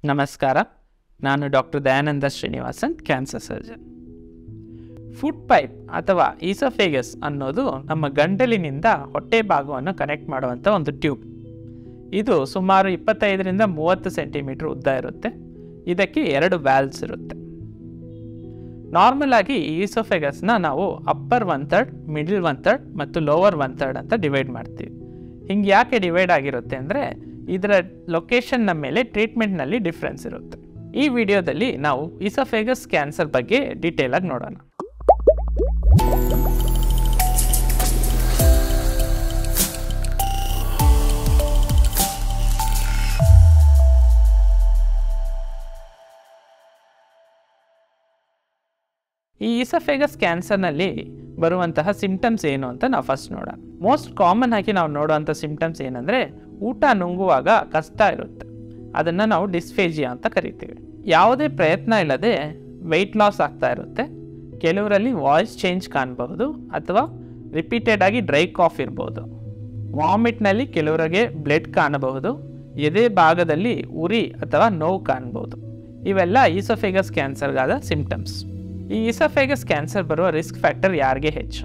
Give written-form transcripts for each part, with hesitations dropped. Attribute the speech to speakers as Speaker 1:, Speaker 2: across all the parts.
Speaker 1: ನಮಸ್ಕಾರ, ನಾನು doctor Dayananda Srinivasan, cancer surgeon. Food pipe ಅಥವಾ ಈಸೋಫೇಗಸ್ ಅನ್ನೋದು ನಮ್ಮ ಗಂಟಲಿನಿಂದ ಹೊಟ್ಟೆ ಭಾಗವನ್ನು ಕನೆಕ್ಟ್ ಮಾಡುವಂಥ ಒಂದು ಟ್ಯೂಬ್. ಇದು ಸುಮಾರು 25-30 ಸೆಂಟಿಮೀಟರ್ ಉದ್ದ ಇರುತ್ತೆ. ಇದಕ್ಕೆ 2 ವ್ಯಾಲ್ವ್ಸ್ ಇರುತ್ತೆ. ನಾರ್ಮಲ್ ಆಗಿ ಈ ಈಸೋಫೇಗಸ್ನ ನಾವು ಅಪ್ಪರ್ 1/3, ಮಿಡಲ್ 1/3 ಮತ್ತು ಲೋವರ್ 1/3 ಅಂತ ಡಿವೈಡ್ ಮಾಡ್ತೀವಿ. ಹಿಂಗೆ ಯಾಕೆ ಡಿವೈಡ್ ಆಗಿರುತ್ತೆ ಅಂದರೆ ಇದರ ಲೊಕೇಶನ್ನ ಮೇಲೆ ಟ್ರೀಟ್ಮೆಂಟ್ನಲ್ಲಿ ಡಿಫ್ರೆನ್ಸ್ ಇರುತ್ತೆ. ಈ ವಿಡಿಯೋದಲ್ಲಿ ನಾವು ಈಸೋಫೇಗಸ್ ಕ್ಯಾನ್ಸರ್ ಬಗ್ಗೆ ಡೀಟೇಲ್ ಆಗಿ ನೋಡೋಣ. ಈ ಈಸೋಫೇಗಸ್ ಕ್ಯಾನ್ಸರ್ನಲ್ಲಿ ಬರುವಂತಹ ಸಿಂಪ್ಟಮ್ಸ್ ಏನು ಅಂತ ನಾವು ಫಸ್ಟ್ ನೋಡೋಣ. ಮೋಸ್ಟ್ ಕಾಮನ್ ಆಗಿ ನಾವು ನೋಡುವಂಥ ಸಿಂಪ್ಟಮ್ಸ್ ಏನಂದರೆ ಊಟ ನುಂಗುವಾಗ ಕಷ್ಟ ಇರುತ್ತೆ. ಅದನ್ನು ನಾವು ಡಿಸ್ಫೇಜಿಯಾ ಅಂತ ಕರಿತೀವಿ. ಯಾವುದೇ ಪ್ರಯತ್ನ ಇಲ್ಲದೆ ವೆಯ್ಟ್ ಲಾಸ್ ಆಗ್ತಾ ಇರುತ್ತೆ. ಕೆಲವರಲ್ಲಿ ವಾಯ್ಸ್ ಚೇಂಜ್ ಕಾಣಬಹುದು ಅಥವಾ ರಿಪೀಟೆಡ್ ಆಗಿ ಡ್ರೈ ಕಾಫ್ ಇರ್ಬೋದು. ವಾಮಿಟ್ನಲ್ಲಿ ಕೆಲವರಿಗೆ ಬ್ಲಡ್ ಕಾಣಬಹುದು. ಎದೆ ಭಾಗದಲ್ಲಿ ಉರಿ ಅಥವಾ ನೋವು ಕಾಣ್ಬೋದು. ಇವೆಲ್ಲ ಈಸೋಫೇಗಸ್ ಕ್ಯಾನ್ಸರ್ಗಾದ ಸಿಂಪ್ಟಮ್ಸ್. ಈ ಈಸೋಫೇಗಸ್ ಕ್ಯಾನ್ಸರ್ ಬರುವ ರಿಸ್ಕ್ ಫ್ಯಾಕ್ಟರ್ ಯಾರಿಗೆ ಹೆಚ್ಚು?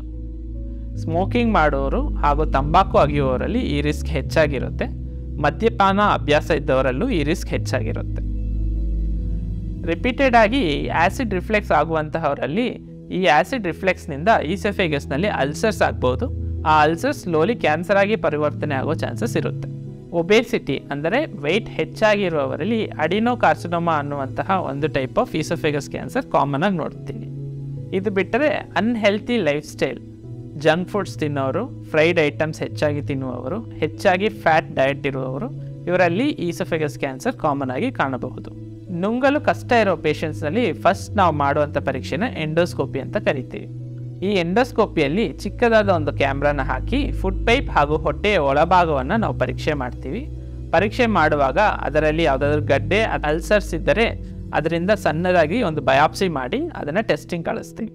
Speaker 1: ಸ್ಮೋಕಿಂಗ್ ಮಾಡೋರು ಹಾಗೂ ತಂಬಾಕು ಅಗಿಯುವವರಲ್ಲಿ ಈ ರಿಸ್ಕ್ ಹೆಚ್ಚಾಗಿರುತ್ತೆ. ಮದ್ಯಪಾನ ಅಭ್ಯಾಸ ಇದ್ದವರಲ್ಲೂ ಈ ರಿಸ್ಕ್ ಹೆಚ್ಚಾಗಿರುತ್ತೆ. ರಿಪೀಟೆಡ್ ಆಗಿ ಆ್ಯಸಿಡ್ ರಿಫ್ಲೆಕ್ಸ್ ಆಗುವಂತಹವರಲ್ಲಿ ಈ ಆ್ಯಸಿಡ್ ರಿಫ್ಲೆಕ್ಸ್ನಿಂದ ಈಸೋಫೇಗಸ್ನಲ್ಲಿ ಅಲ್ಸರ್ಸ್ ಆಗ್ಬೋದು. ಆ ಅಲ್ಸರ್ಸ್ ಸ್ಲೋಲಿ ಕ್ಯಾನ್ಸರ್ ಆಗಿ ಪರಿವರ್ತನೆ ಆಗೋ ಚಾನ್ಸಸ್ ಇರುತ್ತೆ. ಒಬೇಸಿಟಿ ಅಂದರೆ ವೆಯ್ಟ್ ಹೆಚ್ಚಾಗಿರುವವರಲ್ಲಿ ಅಡಿನೋಕಾರ್ಸಿನೋಮಾ ಅನ್ನುವಂತಹ ಒಂದು type of oesophagus cancer common ಆಗಿ ನೋಡ್ತೀವಿ. ಇದು ಬಿಟ್ಟರೆ unhealthy lifestyle, junk foods ತಿನ್ನೋರು, ಫ್ರೈಡ್ ಐಟಮ್ಸ್ ಹೆಚ್ಚಾಗಿ ತಿನ್ನುವವರು, ಹೆಚ್ಚಾಗಿ ಫ್ಯಾಟ್ ಡಯಟ್ ಇರುವವರು, ಇವರಲ್ಲಿ ಈಸೋಫೇಗಸ್ ಕ್ಯಾನ್ಸರ್ ಕಾಮನ್ ಆಗಿ ಕಾಣಬಹುದು. ನುಂಗಲು ಕಷ್ಟ ಇರೋ ಪೇಷಂಟ್ಸ್ನಲ್ಲಿ ಫಸ್ಟ್ ನಾವು ಮಾಡುವಂಥ ಪರೀಕ್ಷೆನ ಎಂಡೋಸ್ಕೋಪಿ ಅಂತ ಕರಿತೀವಿ. ಈ ಎಂಡೋಸ್ಕೋಪಿಯಲ್ಲಿ ಚಿಕ್ಕದಾದ ಒಂದು ಕ್ಯಾಮ್ರಾನ ಹಾಕಿ ಫುಡ್ ಪೈಪ್ ಹಾಗೂ ಹೊಟ್ಟೆಯ ಒಳಭಾಗವನ್ನು ನಾವು ಪರೀಕ್ಷೆ ಮಾಡ್ತೀವಿ. ಪರೀಕ್ಷೆ ಮಾಡುವಾಗ ಅದರಲ್ಲಿ ಯಾವುದಾದ್ರೂ ಗಡ್ಡೆ ಅಲ್ಸರ್ಸ್ ಇದ್ದರೆ ಅದರಿಂದ ಸಣ್ಣದಾಗಿ ಒಂದು ಬಯಾಪ್ಸಿ ಮಾಡಿ ಅದನ್ನು ಟೆಸ್ಟಿಂಗ್ ಕಳಿಸ್ತೀವಿ.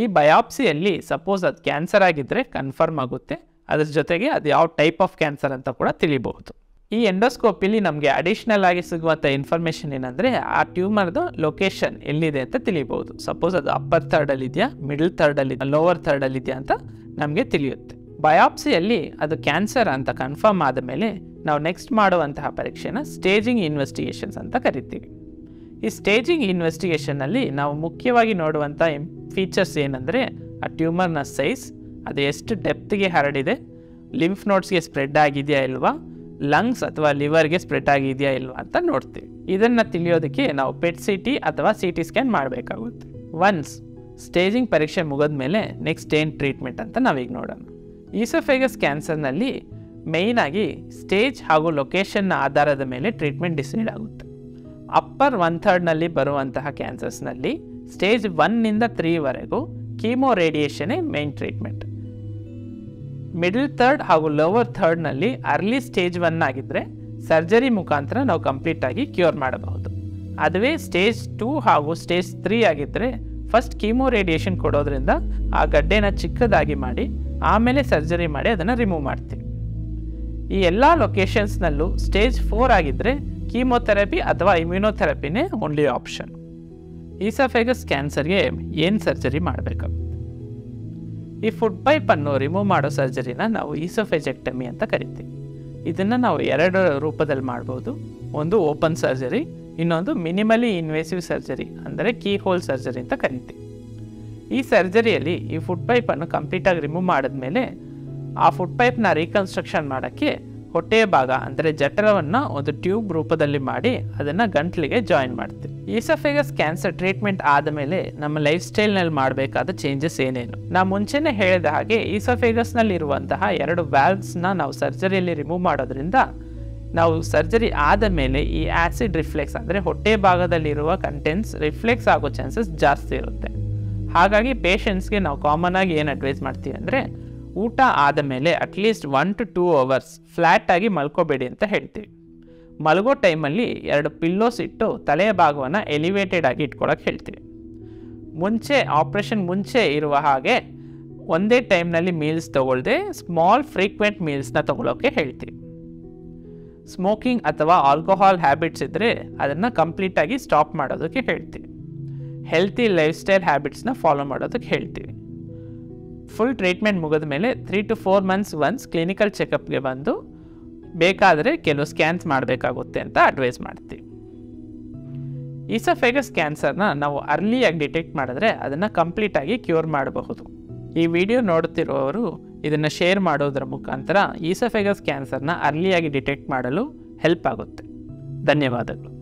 Speaker 1: ಈ ಬಯಾಪ್ಸಿಯಲ್ಲಿ ಸಪೋಸ್ ಅದು ಕ್ಯಾನ್ಸರ್ ಆಗಿದ್ದರೆ ಕನ್ಫರ್ಮ್ ಆಗುತ್ತೆ. ಅದ್ರ ಜೊತೆಗೆ ಅದು ಯಾವ ಟೈಪ್ ಆಫ್ ಕ್ಯಾನ್ಸರ್ ಅಂತ ಕೂಡ ತಿಳಿಬಹುದು. ಈ ಎಂಡೋಸ್ಕೋಪಿಲಿ ನಮಗೆ ಅಡಿಷ್ನಲ್ ಆಗಿ ಸಿಗುವಂಥ ಇನ್ಫಾರ್ಮೇಷನ್ ಏನಂದರೆ ಆ ಟ್ಯೂಮರ್ದು ಲೊಕೇಶನ್ ಎಲ್ಲಿದೆ ಅಂತ ತಿಳಿಬಹುದು. ಸಪೋಸ್ ಅದು ಅಪ್ಪರ್ ಥರ್ಡಲ್ಲಿ ಇದೆಯಾ, ಮಿಡಲ್ ಥರ್ಡಲ್ಲಿ, ಲೋವರ್ ಥರ್ಡಲ್ಲಿ ಇದೆಯಾ ಅಂತ ನಮಗೆ ತಿಳಿಯುತ್ತೆ. ಬಯಾಪ್ಸಿಯಲ್ಲಿ ಅದು ಕ್ಯಾನ್ಸರ್ ಅಂತ ಕನ್ಫರ್ಮ್ ಆದ ಮೇಲೆ ನಾವು ನೆಕ್ಸ್ಟ್ ಮಾಡುವಂತಹ ಪರೀಕ್ಷೆನ ಸ್ಟೇಜಿಂಗ್ ಇನ್ವೆಸ್ಟಿಗೇಷನ್ಸ್ ಅಂತ ಕರಿತೀವಿ. ಈ ಸ್ಟೇಜಿಂಗ್ ಇನ್ವೆಸ್ಟಿಗೇಷನ್ನಲ್ಲಿ ನಾವು ಮುಖ್ಯವಾಗಿ ನೋಡುವಂಥ ಫೀಚರ್ಸ್ ಏನಂದರೆ ಆ ಟ್ಯೂಮರ್ನ ಸೈಜ್, ಅದು ಎಷ್ಟು ಡೆಪ್ತ್ಗೆ ಹರಡಿದೆ, ಲಿಂಫ್ ನೋಡ್ಸ್ಗೆ ಸ್ಪ್ರೆಡ್ ಆಗಿದೆಯಾ ಇಲ್ವಾ, ಲಂಗ್ಸ್ ಅಥವಾ ಲಿವರ್ಗೆ ಸ್ಪ್ರೆಡ್ ಆಗಿದೆಯಾ ಇಲ್ವಾ ಅಂತ ನೋಡ್ತೀವಿ. ಇದನ್ನು ತಿಳಿಯೋದಕ್ಕೆ ನಾವು ಪೆಟ್ CT ಅಥವಾ CT ಸ್ಕ್ಯಾನ್ ಮಾಡಬೇಕಾಗುತ್ತೆ. ಒನ್ಸ್ ಸ್ಟೇಜಿಂಗ್ ಪರೀಕ್ಷೆ ಮುಗಿದ ಮೇಲೆ ನೆಕ್ಸ್ಟ್ ಏನು ಟ್ರೀಟ್ಮೆಂಟ್ ಅಂತ ನಾವೀಗ ನೋಡೋಣ. ಈಸೋಫೇಗಸ್ ಕ್ಯಾನ್ಸರ್ನಲ್ಲಿ ಮೇಯ್ನಾಗಿ ಸ್ಟೇಜ್ ಹಾಗೂ ಲೊಕೇಶನ್ನ ಆಧಾರದ ಮೇಲೆ ಟ್ರೀಟ್ಮೆಂಟ್ ಡಿಸೈಡ್ ಆಗುತ್ತೆ. ಅಪ್ಪರ್ 1/3 ಬರುವಂತಹ ಕ್ಯಾನ್ಸರ್ಸ್ನಲ್ಲಿ ಸ್ಟೇಜ್ 1 to 3 ಕೀಮೋ ರೇಡಿಯೇಷನ್ನೇ ಮೇನ್ ಟ್ರೀಟ್ಮೆಂಟ್. ಮಿಡಲ್ ಥರ್ಡ್ ಹಾಗೂ ಲೋವರ್ ಥರ್ಡ್ನಲ್ಲಿ ಅರ್ಲಿ ಸ್ಟೇಜ್ 1 ಆಗಿದ್ದರೆ ಸರ್ಜರಿ ಮುಖಾಂತರ ನಾವು ಕಂಪ್ಲೀಟಾಗಿ ಕ್ಯೂರ್ ಮಾಡಬಹುದು. ಅದುವೇ ಸ್ಟೇಜ್ 2 ಹಾಗೂ ಸ್ಟೇಜ್ 3 ಆಗಿದ್ದರೆ ಫಸ್ಟ್ ಕೀಮೋ ರೇಡಿಯೇಷನ್ ಕೊಡೋದ್ರಿಂದ ಆ ಗಡ್ಡೆನ ಚಿಕ್ಕದಾಗಿ ಮಾಡಿ ಆಮೇಲೆ ಸರ್ಜರಿ ಮಾಡಿ ಅದನ್ನು ರಿಮೂವ್ ಮಾಡ್ತೀವಿ. ಈ ಎಲ್ಲ ಲೊಕೇಶನ್ಸ್ನಲ್ಲೂ ಸ್ಟೇಜ್ 4 ಆಗಿದ್ದರೆ ಕೀಮೋಥೆರಪಿ ಅಥವಾ ಇಮ್ಯುನೋಥೆರಪಿನೇ ಓನ್ಲಿ ಆಪ್ಷನ್. ಈಸೋಫೇಗಸ್ ಕ್ಯಾನ್ಸರ್ಗೆ ಏನು ಸರ್ಜರಿ ಮಾಡಬೇಕಾಗುತ್ತೆ? ಈ ಫುಡ್ ಪೈಪನ್ನು ರಿಮೂವ್ ಮಾಡೋ ಸರ್ಜರಿನ ನಾವು ಈಸೋಫೆಜೆಕ್ಟಮಿ ಅಂತ ಕರಿತೀವಿ. ಇದನ್ನು ನಾವು 2 ರೂಪದಲ್ಲಿ ಮಾಡ್ಬೋದು. ಒಂದು ಓಪನ್ ಸರ್ಜರಿ, ಇನ್ನೊಂದು ಮಿನಿಮಲಿ ಇನ್ವೇಸಿವ್ ಸರ್ಜರಿ ಅಂದರೆ ಕೀ ಹೋಲ್ ಸರ್ಜರಿ ಅಂತ ಕರಿತೀವಿ. ಈ ಸರ್ಜರಿಯಲ್ಲಿ ಈ ಫುಡ್ ಪೈಪನ್ನು ಕಂಪ್ಲೀಟಾಗಿ ರಿಮೂವ್ ಮಾಡಿದ್ಮೇಲೆ ಆ ಫುಡ್ ಪೈಪ್ನ ರೀಕನ್ಸ್ಟ್ರಕ್ಷನ್ ಮಾಡೋಕ್ಕೆ ಹೊಟ್ಟೆಯ ಭಾಗ ಅಂದರೆ ಜಠರವನ್ನು ಒಂದು ಟ್ಯೂಬ್ ರೂಪದಲ್ಲಿ ಮಾಡಿ ಅದನ್ನು ಗಂಟ್ಲಿಗೆ ಜಾಯಿನ್ ಮಾಡ್ತೀವಿ. ಈಸೋಫೇಗಸ್ ಕ್ಯಾನ್ಸರ್ ಟ್ರೀಟ್ಮೆಂಟ್ ಆದಮೇಲೆ ನಮ್ಮ ಲೈಫ್ ಸ್ಟೈಲ್ನಲ್ಲಿ ಮಾಡಬೇಕಾದ ಚೇಂಜಸ್ ಏನೇನು? ನಾವು ಮುಂಚೆನೇ ಹೇಳಿದ ಹಾಗೆ ಈಸೋಫೇಗಸ್ನಲ್ಲಿ ಇರುವಂತಹ 2 ವ್ಯಾಲ್ವ್ಸ್ನ ನಾವು ಸರ್ಜರಿಯಲ್ಲಿ ರಿಮೂವ್ ಮಾಡೋದ್ರಿಂದ ನಾವು ಸರ್ಜರಿ ಆದ ಮೇಲೆ ಈ ಆ್ಯಸಿಡ್ ರಿಫ್ಲೆಕ್ಸ್ ಅಂದರೆ ಹೊಟ್ಟೆ ಭಾಗದಲ್ಲಿರುವ ಕಂಟೆಂಟ್ಸ್ ರಿಫ್ಲೆಕ್ಸ್ ಆಗೋ ಚಾನ್ಸಸ್ ಜಾಸ್ತಿ ಇರುತ್ತೆ. ಹಾಗಾಗಿ ಪೇಷಂಟ್ಸ್ಗೆ ನಾವು ಕಾಮನ್ ಆಗಿ ಏನು ಅಡ್ವೈಸ್ ಮಾಡ್ತೀವಿ ಅಂದರೆ ಊಟ ಆದ ಮೇಲೆ ಅಟ್ಲೀಸ್ಟ್ 1 to 2 hours ಫ್ಲ್ಯಾಟ್ ಆಗಿ ಮಲ್ಕೋಬೇಡಿ ಅಂತ ಹೇಳ್ತೀವಿ. ಮಲಗೋ ಟೈಮಲ್ಲಿ 2 ಪಿಲ್ಲೋಸ್ ಇಟ್ಟು ತಲೆಯ ಭಾಗವನ್ನು ಎಲಿವೇಟೆಡ್ ಆಗಿ ಇಟ್ಕೊಳ್ಳೋಕೆ ಹೇಳ್ತೀವಿ. ಆಪ್ರೇಷನ್ ಮುಂಚೆ ಇರುವ ಹಾಗೆ ಒಂದೇ ಟೈಮ್ನಲ್ಲಿ ಮೀಲ್ಸ್ ತೊಗೊಳ್ದೆ ಸ್ಮಾಲ್ ಫ್ರೀಕ್ವೆಂಟ್ ಮೀಲ್ಸ್ನ ತೊಗೊಳೋಕ್ಕೆ ಹೇಳ್ತೀವಿ. ಸ್ಮೋಕಿಂಗ್ ಅಥವಾ ಆಲ್ಕೋಹಾಲ್ ಹ್ಯಾಬಿಟ್ಸ್ ಇದ್ದರೆ ಅದನ್ನು ಕಂಪ್ಲೀಟಾಗಿ ಸ್ಟಾಪ್ ಮಾಡೋದಕ್ಕೆ ಹೇಳ್ತೀವಿ. ಹೆಲ್ತಿ ಲೈಫ್ ಸ್ಟೈಲ್ ಹ್ಯಾಬಿಟ್ಸ್ನ ಫಾಲೋ ಮಾಡೋದಕ್ಕೆ ಹೇಳ್ತೀವಿ. ಫುಲ್ ಟ್ರೀಟ್ಮೆಂಟ್ ಮುಗಿದ ಮೇಲೆ 3 to 4 months ಒನ್ಸ್ ಕ್ಲಿನಿಕಲ್ ಚೆಕಪ್ಗೆ ಬಂದು ಬೇಕಾದರೆ ಕೆಲವು ಸ್ಕ್ಯಾನ್ಸ್ ಮಾಡಬೇಕಾಗುತ್ತೆ ಅಂತ ಅಡ್ವೈಸ್ ಮಾಡ್ತೀವಿ. ಈಸೋಫೇಗಸ್ ಕ್ಯಾನ್ಸರ್ನ ನಾವು ಅರ್ಲಿಯಾಗಿ ಡಿಟೆಕ್ಟ್ ಮಾಡಿದ್ರೆ ಅದನ್ನು ಕಂಪ್ಲೀಟಾಗಿ ಕ್ಯೂರ್ ಮಾಡಬಹುದು. ಈ ವಿಡಿಯೋ ನೋಡುತ್ತಿರುವವರು ಇದನ್ನು ಶೇರ್ ಮಾಡೋದ್ರ ಮುಖಾಂತರ ಈಸೋಫೇಗಸ್ ಕ್ಯಾನ್ಸರ್ನ ಅರ್ಲಿಯಾಗಿ ಡಿಟೆಕ್ಟ್ ಮಾಡಲು ಹೆಲ್ಪ್ ಆಗುತ್ತೆ. ಧನ್ಯವಾದಗಳು.